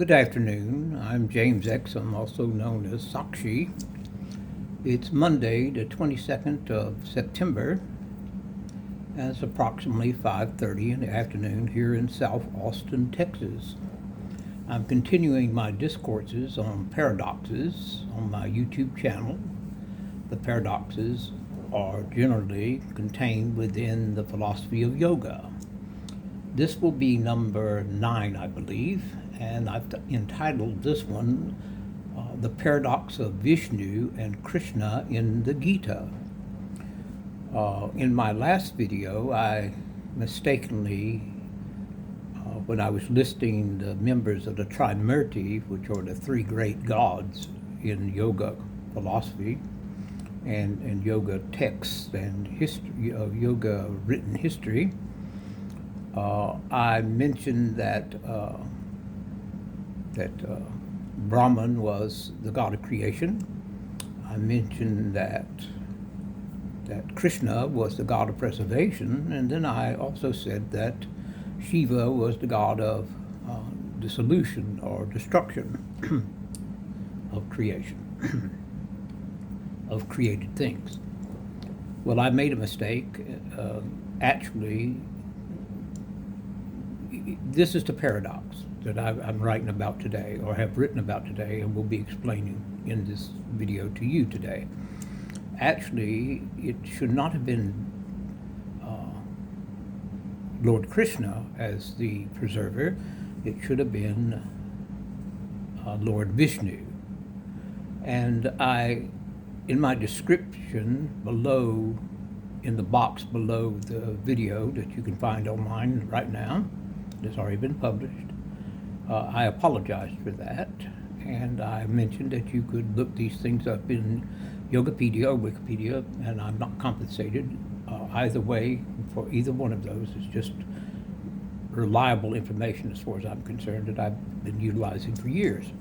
Good afternoon. I'm James Exum, also known as Sakshi. It's Monday, the 22nd of September, and it's approximately 5:30 in the afternoon here in South Austin, Texas. I'm continuing my discourses on paradoxes on my YouTube channel. The paradoxes are generally contained within the philosophy of yoga. This will be number 9, I believe, and I've entitled this one The Paradox of Vishnu and Krishna in the Gita. In my last video, I mistakenly, when I was listing the members of the Trimurti, which are the three great gods in yoga philosophy and yoga texts and history, yoga written history, I mentioned that Brahman was the god of creation. I mentioned that Krishna was the god of preservation, and then I also said that Shiva was the god of dissolution or destruction of creation, of created things. Well, I made a mistake. Actually, this is the paradox that I'm writing about today, or have written about today, and will be explaining in this video to you today. Actually, it should not have been Lord Krishna as the preserver. It should have been Lord Vishnu. And in my description below, in the box below the video that you can find online right now, it's already been published, I apologized for that, and I mentioned that you could look these things up in Yogapedia or Wikipedia, and I'm not compensated either way for either one of those. It's just reliable information as far as I'm concerned that I've been utilizing for years.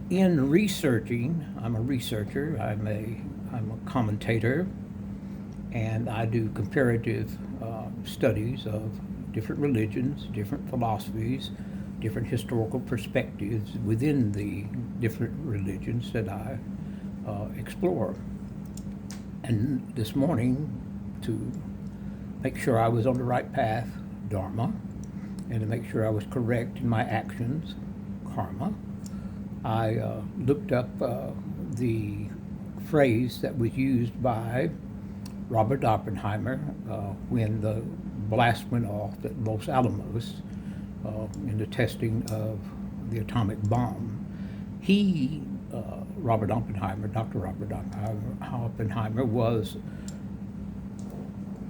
In researching, I'm a researcher, I'm a commentator, and I do comparative studies of different religions, different philosophies, different historical perspectives within the different religions that I explore. And this morning, to make sure I was on the right path, dharma, and to make sure I was correct in my actions, karma, I looked up the phrase that was used by Robert Oppenheimer when the blast went off at Los Alamos in the testing of the atomic bomb. He, Robert Oppenheimer, Dr. Robert Oppenheimer was,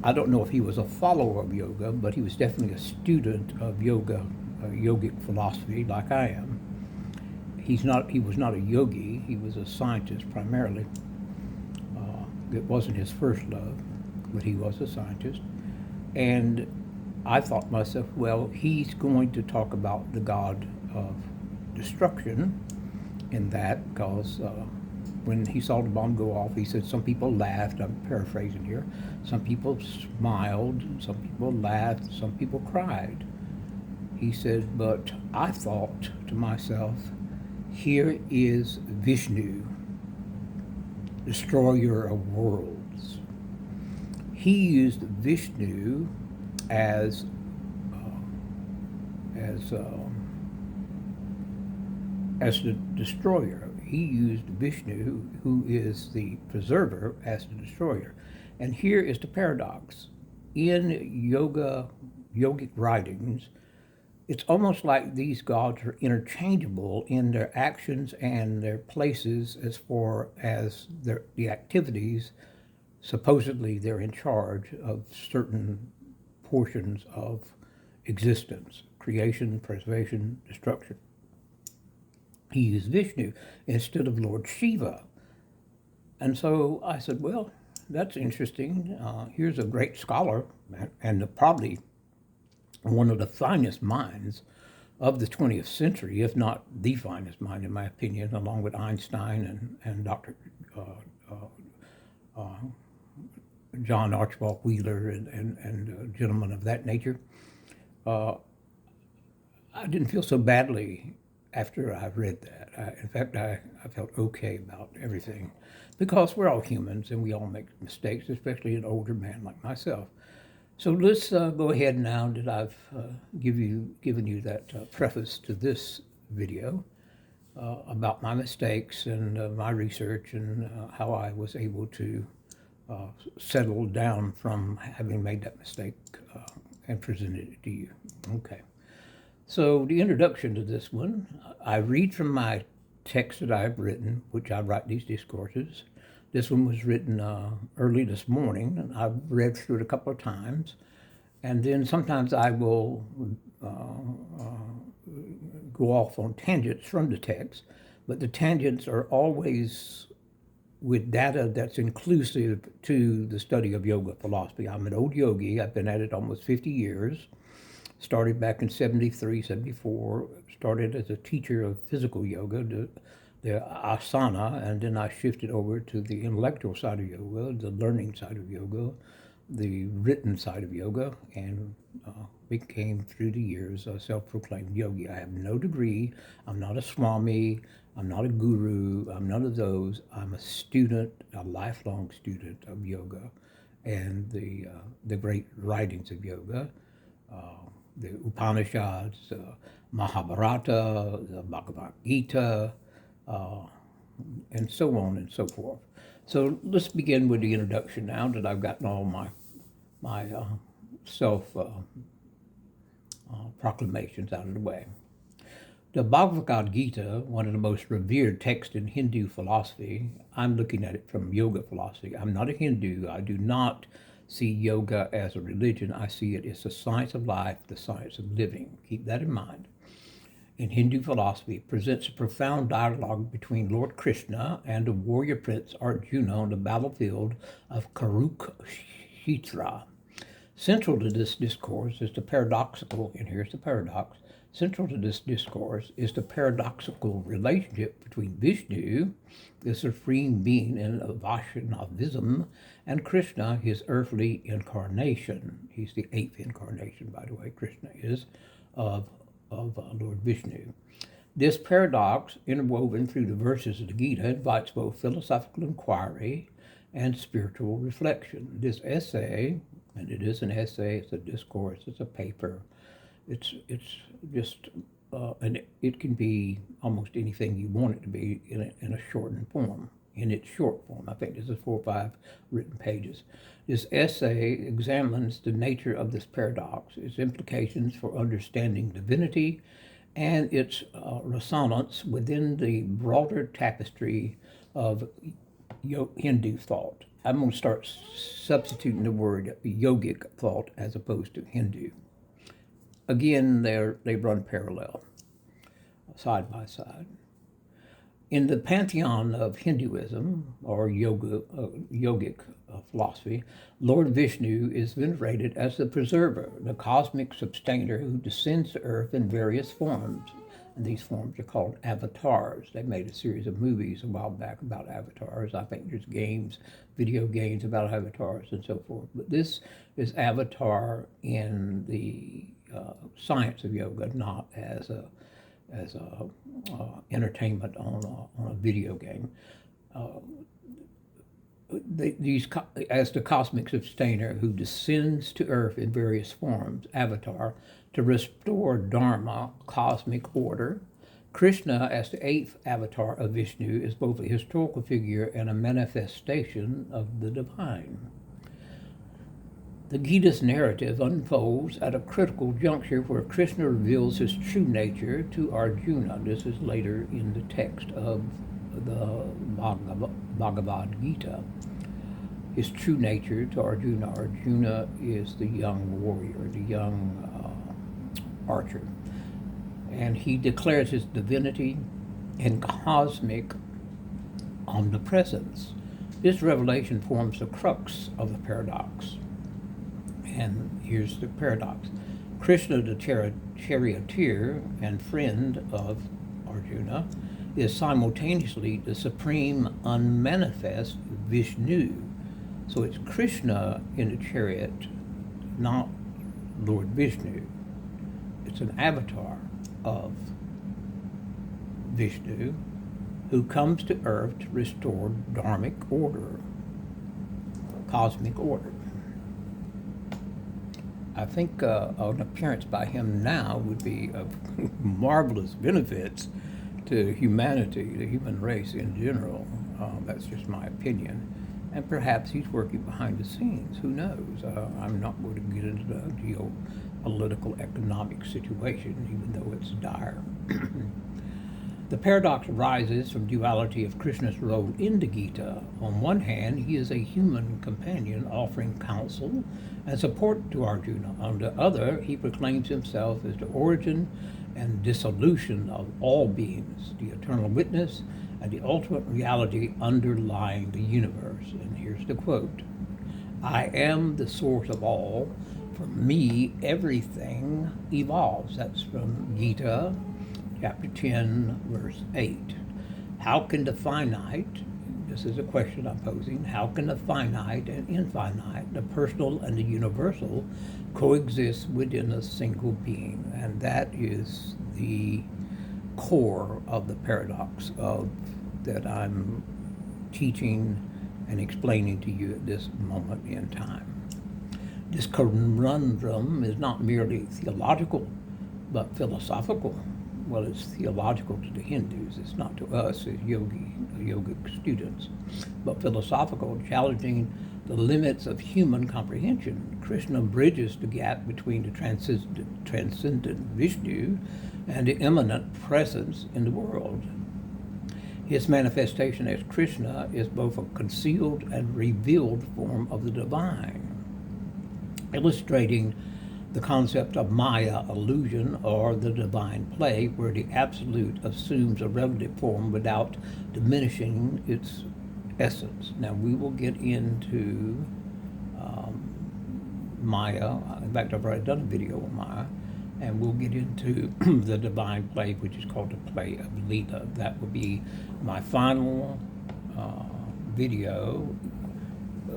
I don't know if he was a follower of yoga, but he was definitely a student of yoga, yogic philosophy like I am. He was not a yogi, he was a scientist primarily. It wasn't his first love, but he was a scientist. And I thought to myself, well, he's going to talk about the god of destruction in that, because when he saw the bomb go off, he said some people laughed, I'm paraphrasing here, some people smiled, some people laughed, some people cried. He said, but I thought to myself, here is Vishnu, destroyer of worlds. He used Vishnu as the destroyer. He used Vishnu, who is the preserver, as the destroyer. And here is the paradox. In yogic writings, it's almost like these gods are interchangeable in their actions and their places as far as the activities. Supposedly they're in charge of certain portions of existence, creation, preservation, destruction. He used Vishnu instead of Lord Shiva. And so I said, well, that's interesting. Here's a great scholar, and probably one of the finest minds of the 20th century, if not the finest mind, in my opinion, along with Einstein and Dr. John Archibald Wheeler and gentlemen of that nature. I didn't feel so badly after I read that. In fact, I felt okay about everything because we're all humans and we all make mistakes, especially an older man like myself. So let's go ahead now that I've given you that preface to this video about my mistakes and my research and how I was able to settle down from having made that mistake and presented it to you. Okay. So the introduction to this one, I read from my text that I've written, which I write these discourses. This one was written early this morning, and I've read through it a couple of times. And then sometimes I will go off on tangents from the text, but the tangents are always with data that's inclusive to the study of yoga philosophy. I'm an old yogi. I've been at it almost 50 years. Started back in 73, 74, started as a teacher of physical yoga, the asana, and then I shifted over to the intellectual side of yoga, the learning side of yoga, the written side of yoga, and became, through the years, a self-proclaimed yogi. I have no degree. I'm not a swami. I'm not a guru. I'm none of those. I'm a student, a lifelong student of yoga and the great writings of yoga. The Upanishads, Mahabharata, the Bhagavad Gita, and so on and so forth. So let's begin with the introduction now that I've gotten all my self proclamations out of the way. The Bhagavad Gita, one of the most revered texts in Hindu philosophy, I'm looking at it from yoga philosophy. I'm not a Hindu. I do not see yoga as a religion. I see it as the science of life, the science of living. Keep that in mind. In Hindu philosophy, it presents a profound dialogue between Lord Krishna and the warrior prince Arjuna on the battlefield of Kurukshetra. Central to this discourse is the paradoxical, and here's the paradox, central to this discourse is the paradoxical relationship between Vishnu, the supreme being in Vaishnavism, and Krishna, his earthly incarnation. He's the 8th incarnation, by the way, Krishna is, of Lord Vishnu. This paradox, interwoven through the verses of the Gita, invites both philosophical inquiry and spiritual reflection. This essay, and it is an essay, it's a discourse, it's a paper, it's just, and it can be almost anything you want it to be in a shortened form, in its short form. I think this is 4 or 5 written pages. This essay examines the nature of this paradox, its implications for understanding divinity, and its resonance within the broader tapestry of Hindu thought. I'm going to start substituting the word yogic thought as opposed to Hindu. Again, they run parallel, side by side. In the pantheon of Hinduism, or yogic philosophy, Lord Vishnu is venerated as the preserver, the cosmic sustainer who descends to earth in various forms. And these forms are called avatars. They made a series of movies a while back about avatars. I think there's games, video games about avatars and so forth. But this is avatar in the science of yoga, not as a entertainment on a video game. As the cosmic sustainer who descends to earth in various forms, avatar, to restore dharma, cosmic order. Krishna, as the 8th avatar of Vishnu, is both a historical figure and a manifestation of the divine. The Gita's narrative unfolds at a critical juncture where Krishna reveals his true nature to Arjuna. This is later in the text of the Bhagavad Gita. His true nature to Arjuna. Arjuna is the young warrior, the young archer. And he declares his divinity and cosmic omnipresence. This revelation forms the crux of the paradox. And here's the paradox. Krishna, the charioteer and friend of Arjuna, is simultaneously the supreme unmanifest Vishnu. So it's Krishna in the chariot, not Lord Vishnu. It's an avatar. of Vishnu, who comes to earth to restore dharmic order, cosmic order. I think an appearance by him now would be of marvelous benefits to humanity, the human race in general. That's just my opinion. And perhaps he's working behind the scenes. Who knows? I'm not going to get into the geopolitical economic situation, even though it's dire. The paradox arises from duality of Krishna's role in the Gita. On one hand, he is a human companion offering counsel and support to Arjuna. On the other, he proclaims himself as the origin and dissolution of all beings, the eternal witness, and the ultimate reality underlying the universe. And here's the quote: "I am the source of all. From me, everything evolves." That's from Gita, chapter 10, verse 8. How can the finite, this is a question I'm posing, how can the finite and infinite, the personal and the universal, coexist within a single being? And that is the core of the paradox that I'm teaching and explaining to you at this moment in time. This conundrum is not merely theological, but philosophical. Well, it's theological to the Hindus. It's not to us as yogic students, but philosophical, challenging the limits of human comprehension. Krishna bridges the gap between the transcendent Vishnu and the immanent presence in the world. His manifestation as Krishna is both a concealed and revealed form of the divine, illustrating the concept of Maya illusion, or the divine play, where the absolute assumes a relative form without diminishing its essence. Now, we will get into Maya. In fact, I've already done a video on Maya, and we'll get into the divine play, which is called the play of Lila. That will be my final video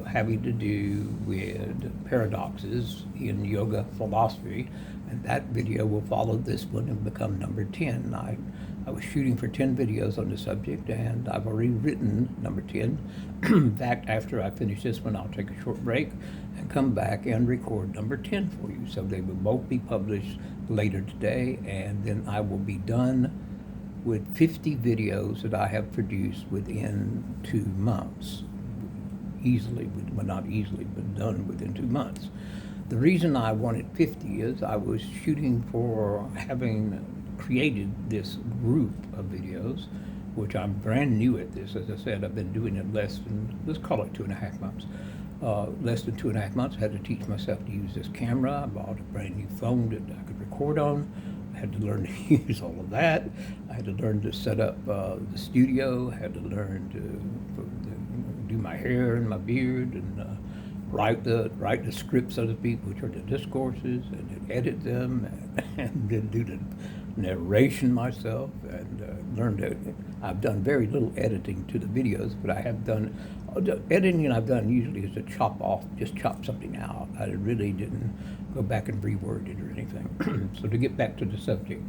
having to do with paradoxes in yoga philosophy, and that video will follow this one and become number 10. I was shooting for 10 videos on the subject, and I've already written number 10. In fact, after I finish this one, I'll take a short break and come back and record number 10 for you. So they will both be published later today, and then I will be done with 50 videos that I have produced within 2 months. Easily, well, not easily, but done within 2 months. The reason I wanted 50 is I was shooting for having created this group of videos, which I'm brand new at this. As I said, I've been doing it less than, let's call it 2.5 months. Less than 2.5 months. I had to teach myself to use this camera. I bought a brand new phone that I could record on. I had to learn to use all of that. I had to learn to set up the studio. I had to learn to do my hair and my beard, and write the scripts, so to speak, which are the discourses, and then edit them, and then do the narration myself, and learn to. I've done very little editing to the videos, but I have done the editing I've done usually is to just chop something out. I really didn't go back and reword it or anything. So to get back to the subject,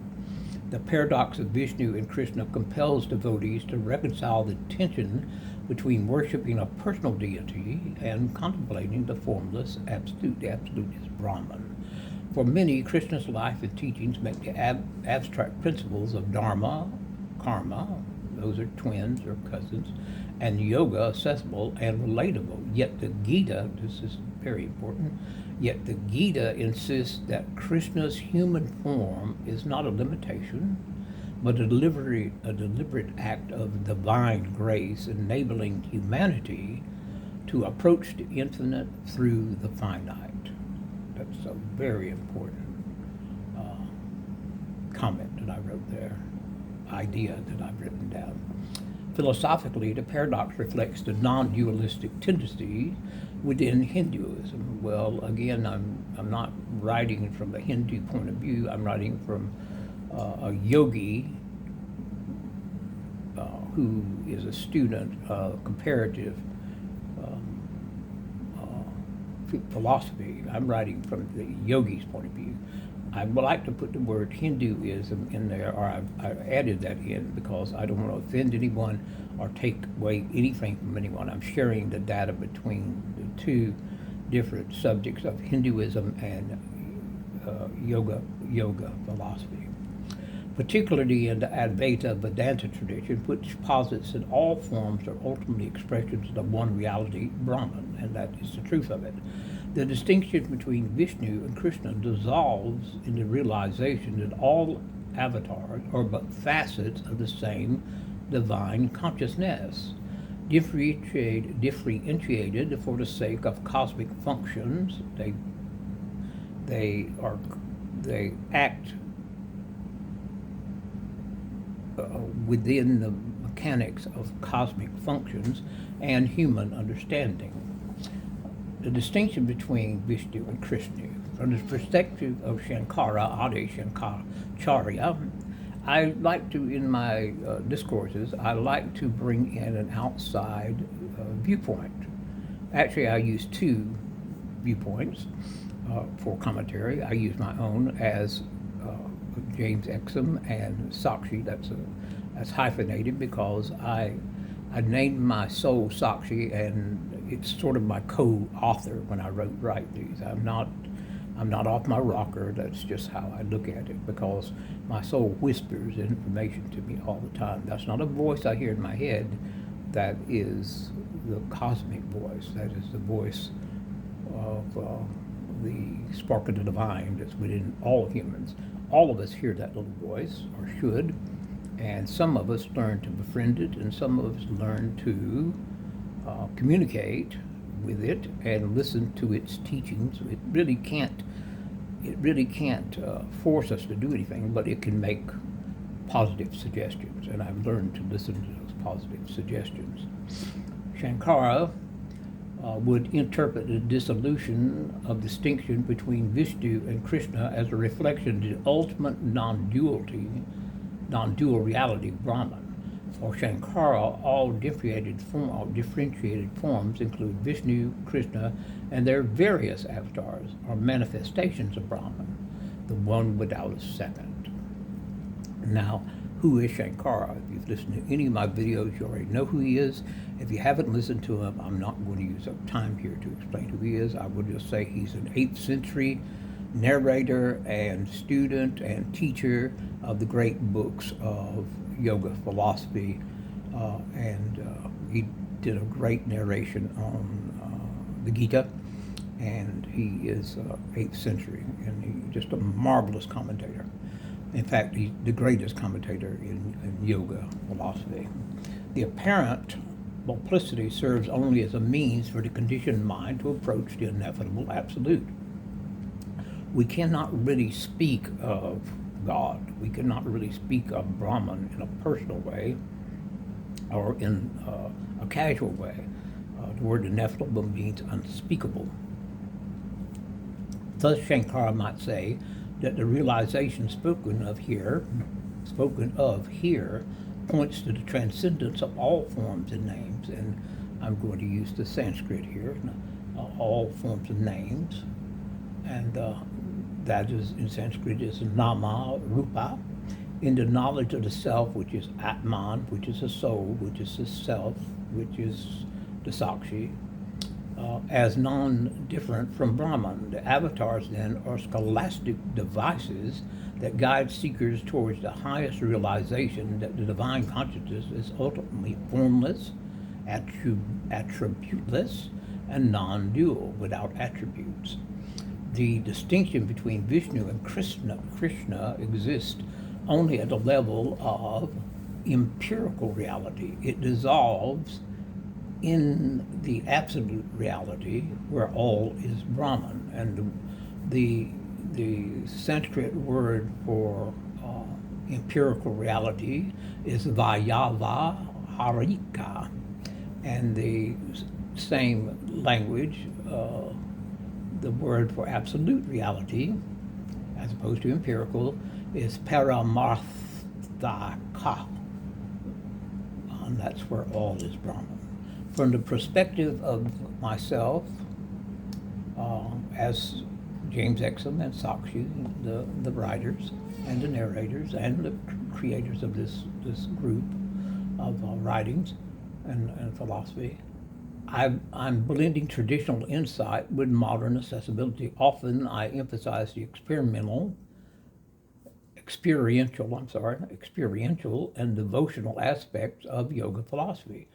the paradox of Vishnu and Krishna compels devotees to reconcile the tension between worshiping a personal deity and contemplating the formless absolute. The absolute is Brahman. For many, Krishna's life and teachings make the abstract principles of dharma, karma, those are twins or cousins, and yoga accessible and relatable. Yet the Gita, this is very important, yet the Gita insists that Krishna's human form is not a limitation, but a deliberate act of divine grace, enabling humanity to approach the infinite through the finite. That's a very important comment that I wrote there, idea that I've written down. Philosophically, the paradox reflects the non-dualistic tendency within Hinduism. Well, again, I'm not writing from a Hindu point of view. I'm writing from a yogi who is a student of comparative philosophy. I'm writing from the yogi's point of view. I would like to put the word Hinduism in there, or I added that in because I don't want to offend anyone or take away anything from anyone. I'm sharing the data between the two different subjects of Hinduism and yoga philosophy, particularly in the Advaita Vedanta tradition, which posits that all forms are ultimately expressions of the one reality, Brahman, and that is the truth of it. The distinction between Vishnu and Krishna dissolves in the realization that all avatars are but facets of the same divine consciousness, differentiated for the sake of cosmic functions. They act within the mechanics of cosmic functions and human understanding. The distinction between Vishnu and Krishna, from the perspective of Shankara, Adi Shankaracharya, I like to, in my discourses, I like to bring in an outside viewpoint. Actually, I use two viewpoints for commentary. I use my own as James Exum and Sakshi. That's hyphenated because I named my soul Sakshi, and it's sort of my co-author when I write these. I'm not off my rocker. That's just how I look at it, because my soul whispers information to me all the time. That's not a voice I hear in my head. That is the cosmic voice. That is the voice of the spark of the divine that's within all humans. All of us hear that little voice, or should, and some of us learn to befriend it, and some of us learn to communicate with it and listen to its teachings. It really can't force us to do anything, but it can make positive suggestions, and I've learned to listen to those positive suggestions. Shankara would interpret the dissolution of distinction between Vishnu and Krishna as a reflection of the ultimate non-dual reality, Brahman. For Shankara, all differentiated forms include Vishnu, Krishna, and their various avatars are manifestations of Brahman, the one without a second. Now, who is Shankara? If you've listened to any of my videos, you already know who he is. If you haven't listened to him, I'm not going to use up time here to explain who he is. I will just say he's an 8th century narrator and student and teacher of the great books of yoga philosophy, and he did a great narration on the Gita, and he is 8th century, and he's just a marvelous commentator. In fact, he's the greatest commentator in yoga philosophy. The apparent multiplicity serves only as a means for the conditioned mind to approach the ineffable absolute. We cannot really speak of God. We cannot really speak of Brahman in a personal way or in a casual way. The word ineffable means unspeakable. Thus, Shankara might say that the realization spoken of here, points to the transcendence of all forms and names. And I'm going to use the Sanskrit here, all forms of names. And that is, in Sanskrit, is nama, rupa, in the knowledge of the self, which is Atman, which is the soul, which is the self, which is the Sakshi, as non-different from Brahman. The avatars, then, are scholastic devices that guide seekers towards the highest realization that the divine consciousness is ultimately formless, attributeless, and non-dual, without attributes. The distinction between Vishnu and Krishna exists only at the level of empirical reality. It dissolves in the absolute reality where all is Brahman. And the Sanskrit word for empirical reality is Vyavaharika, and the same language, the word for absolute reality, as opposed to empirical, is Paramarthaka, and that's where all is Brahman. From the perspective of myself, as James Exum and Sakshi, the writers and the narrators and the creators of this group of writings and philosophy. I'm blending traditional insight with modern accessibility. Often I emphasize the experiential and devotional aspects of yoga philosophy.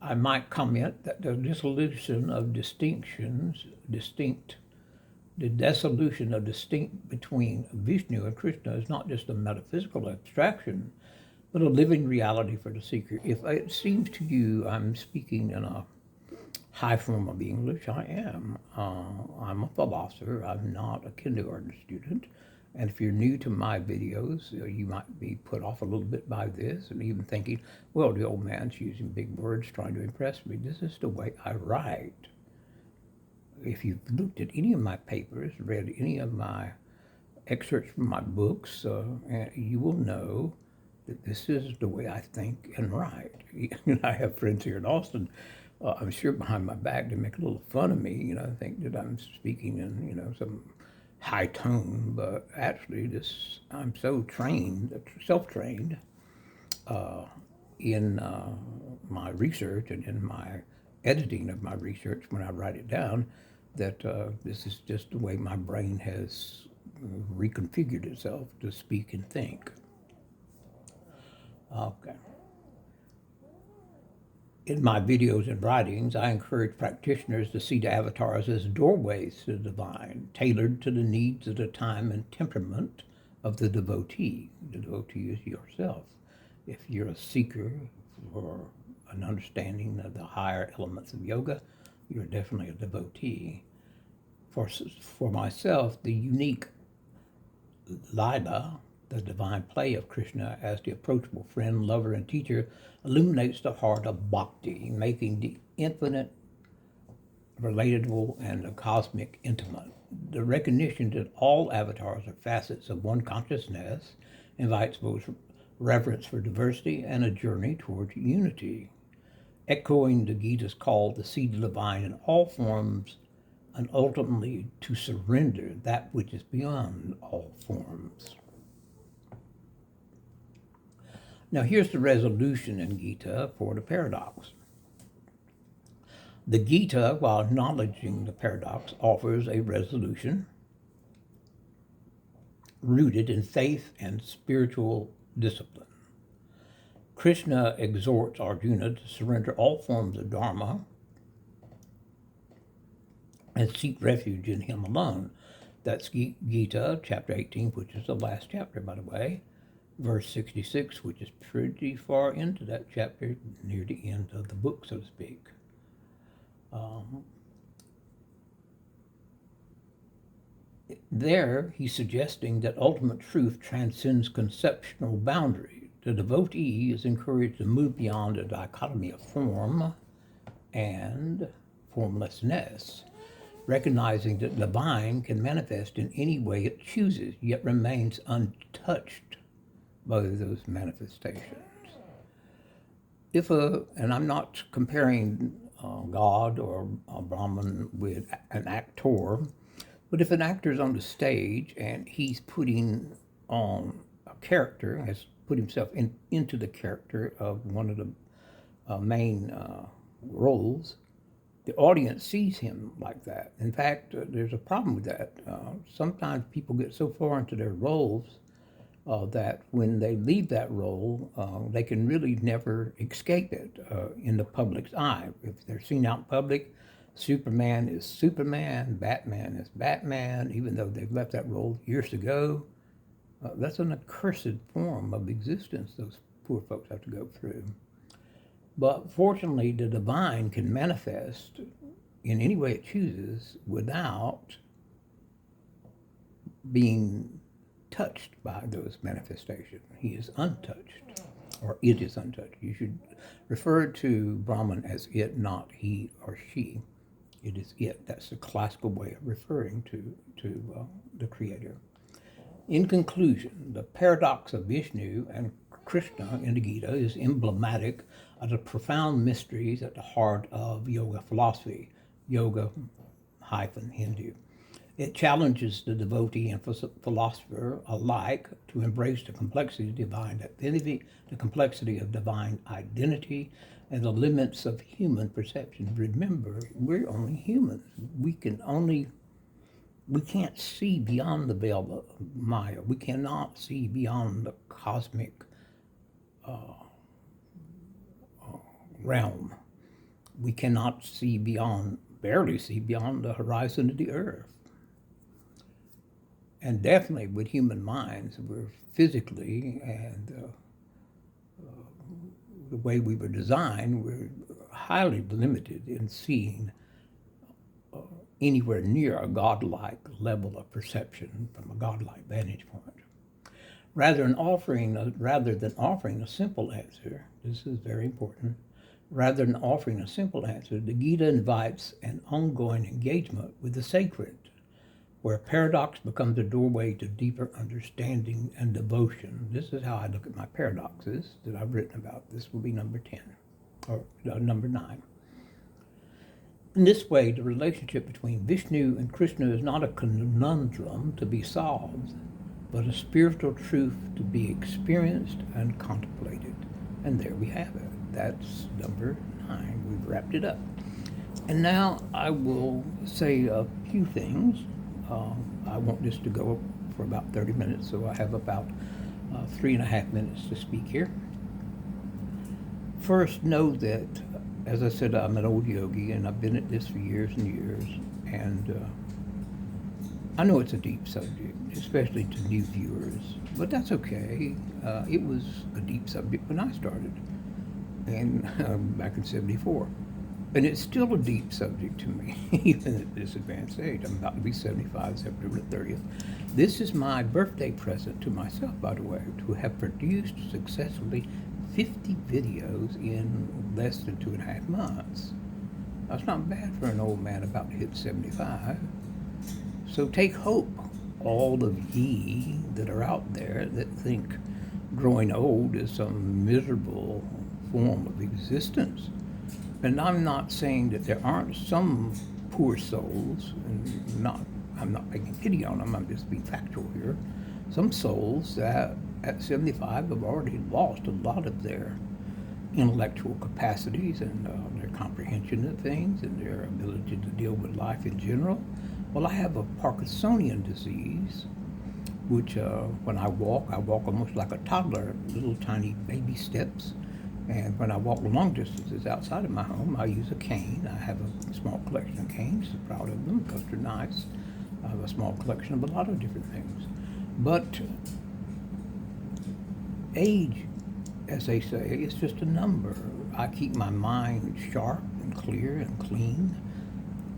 I might comment that the dissolution of distinct between Vishnu and Krishna is not just a metaphysical abstraction, but a living reality for the seeker. If it seems to you I'm speaking in a high form of English, I am. I'm a philosopher. I'm not a kindergarten student. And if you're new to my videos, you might be put off a little bit by this and even thinking, well, the old man's using big words trying to impress me. This is the way I write. If you've looked at any of my papers, read any of my excerpts from my books, you will know that this is the way I think and write. I have friends here in Austin. I'm sure behind my back they make a little fun of me, think that I'm speaking in, some high tone, but actually I'm so trained, self-trained in my research and in my editing of my research when I write it down, that this is just the way my brain has reconfigured itself to speak and think. Okay. In my videos and writings, I encourage practitioners to see the avatars as doorways to the divine, tailored to the needs of the time and temperament of the devotee. The devotee is yourself. If you're a seeker for an understanding of the higher elements of yoga, you're definitely a devotee. For myself, the unique Lila, the divine play of Krishna as the approachable friend, lover, and teacher, illuminates the heart of bhakti, making the infinite relatable and the cosmic intimate. The recognition that all avatars are facets of one consciousness invites both reverence for diversity and a journey towards unity. Echoing the Gita's call to see the divine in all forms and ultimately to surrender that which is beyond all forms. Now here's the resolution in Gita for the paradox. The Gita, while acknowledging the paradox, offers a resolution rooted in faith and spiritual discipline. Krishna exhorts Arjuna to surrender all forms of dharma and seek refuge in him alone. That's Gita, chapter 18, which is the last chapter, by the way. Verse 66, which is pretty far into that chapter, near the end of the book, so to speak. There, he's suggesting that ultimate truth transcends conceptual boundaries. The devotee is encouraged to move beyond the dichotomy of form and formlessness, recognizing that the divine can manifest in any way it chooses, yet remains untouched by those manifestations. And I'm not comparing God or a Brahman with an actor, but if an actor is on the stage and he's putting on a character, has put himself into the character of one of the main roles, the audience sees him like that. In fact, there's a problem with that. Sometimes people get so far into their roles that when they leave that role, they can really never escape it in the public's eye. If they're seen out in public, Superman is Superman, Batman is Batman, even though they've left that role years ago. That's an accursed form of existence those poor folks have to go through. But fortunately, the divine can manifest in any way it chooses without being touched by those manifestations. He is untouched, or it is untouched. You should refer to Brahman as it, not he or she. It is it. That's the classical way of referring to the Creator. In conclusion, the paradox of Vishnu and Krishna in the Gita is emblematic of the profound mysteries at the heart of yoga philosophy, yoga-Hindu. It challenges the devotee and philosopher alike to embrace the complexity of divine identity, the complexity of divine identity, and the limits of human perception. Remember, we're only humans. We can't see beyond the veil of Maya. We cannot see beyond the cosmic realm. We cannot see beyond, barely see beyond the horizon of the earth. And definitely with human minds, we're physically and the way we were designed, we're highly limited in seeing anywhere near a godlike level of perception from a godlike vantage point. Rather than offering a simple answer, this is very important, rather than offering a simple answer, the Gita invites an ongoing engagement with the sacred, where paradox becomes a doorway to deeper understanding and devotion. This is how I look at my paradoxes that I've written about. This will be number 10, or number 9. In this way, the relationship between Vishnu and Krishna is not a conundrum to be solved, but a spiritual truth to be experienced and contemplated. And there we have it. That's number 9. We've wrapped it up. And now I will say a few things. I want this to go for about 30 minutes, so I have about 3.5 minutes to speak here. First, know that, as I said, I'm an old yogi, and I've been at this for years and years, and I know it's a deep subject, especially to new viewers, but that's okay. It was a deep subject when I started, and back in '74. And it's still a deep subject to me, even at this advanced age. I'm about to be 75, September 30th. This is my birthday present to myself, by the way, to have produced successfully 50 videos in less than 2.5 months. That's not bad for an old man about to hit 75. So take hope, all of ye that are out there that think growing old is some miserable form of existence. And I'm not saying that there aren't some poor souls, and I'm not making pity on them, I'm just being factual here. Some souls that at 75 have already lost a lot of their intellectual capacities and their comprehension of things and their ability to deal with life in general. Well, I have a Parkinsonian disease, which when I walk almost like a toddler, little tiny baby steps. And when I walk long distances outside of my home, I use a cane. I have a small collection of canes, I'm proud of them because they're nice. I have a small collection of a lot of different things. But age, as they say, is just a number. I keep my mind sharp and clear and clean.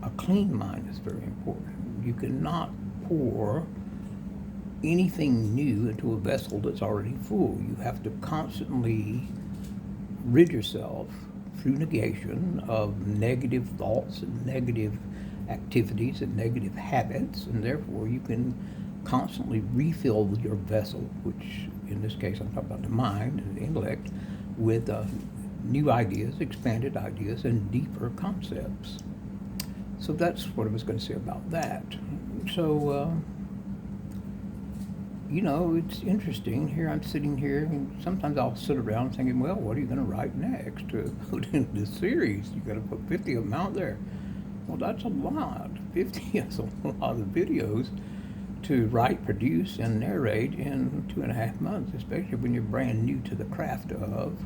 A clean mind is very important. You cannot pour anything new into a vessel that's already full. You have to constantly rid yourself through negation of negative thoughts and negative activities and negative habits, and therefore you can constantly refill your vessel, which in this case I'm talking about the mind and the intellect, with new ideas, expanded ideas, and deeper concepts. So that's what I was going to say about that. So it's interesting. Here I'm sitting here, and sometimes I'll sit around thinking, well, what are you going to write next to put in this series? You've got to put 50 of them out there. Well, that's a lot. 50 is a lot of videos to write, produce, and narrate in 2.5 months, especially when you're brand new to the craft of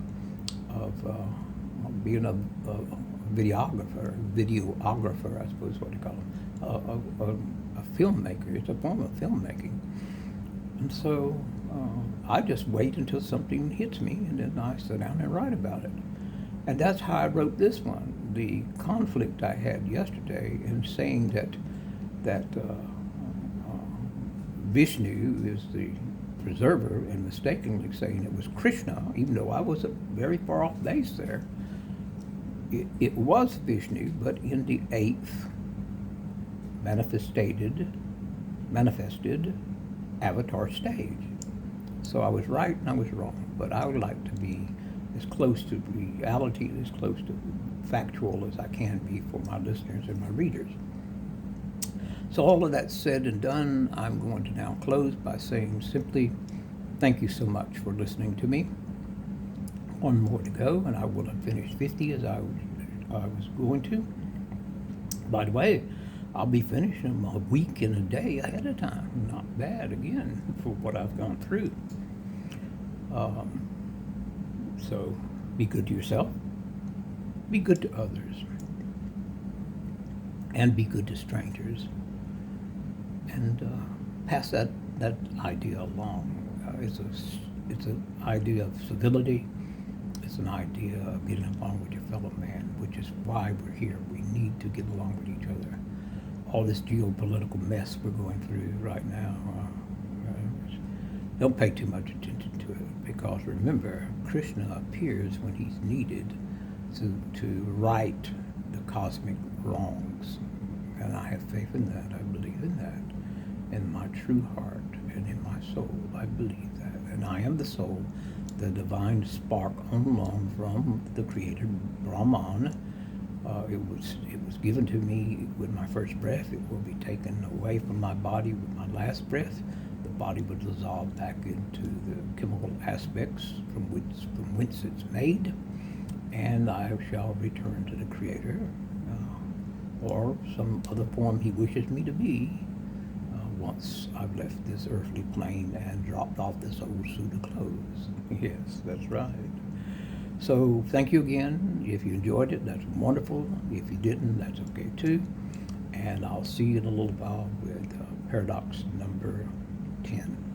being a videographer, I suppose what you call them, a filmmaker. It's a form of filmmaking. And so I just wait until something hits me, and then I sit down and write about it. And that's how I wrote this one. The conflict I had yesterday in saying that Vishnu is the preserver, and mistakenly saying it was Krishna, even though I was a very far off base there. It was Vishnu, but in the 8th manifested avatar stage. So I was right and I was wrong, but I would like to be as close to reality, as close to factual as I can be for my listeners and my readers. So all of that said and done, I'm going to now close by saying simply, thank you so much for listening to me. One more to go, and I will have finished 50 as I was going to. By the way, I'll be finishing them a week and a day ahead of time. Not bad, again, for what I've gone through. So be good to yourself, be good to others, and be good to strangers. And pass that idea along. It's an idea of civility. It's an idea of getting along with your fellow man, which is why we're here. We need to get along with each other. All this geopolitical mess we're going through right now, don't pay too much attention to it, because remember, Krishna appears when he's needed to right the cosmic wrongs. And I have faith in that. I believe in that. In my true heart and in my soul, I believe that. And I am the soul, the divine spark on loan from the Creator, Brahman. It was given to me with my first breath. It will be taken away from my body with my last breath. The body will dissolve back into the chemical aspects from whence it's made, and I shall return to the Creator, or some other form he wishes me to be, once I've left this earthly plane and dropped off this old suit of clothes. Yes, that's right. So thank you again. If you enjoyed it, that's wonderful. If you didn't, that's okay too. And I'll see you in a little while with paradox number 10.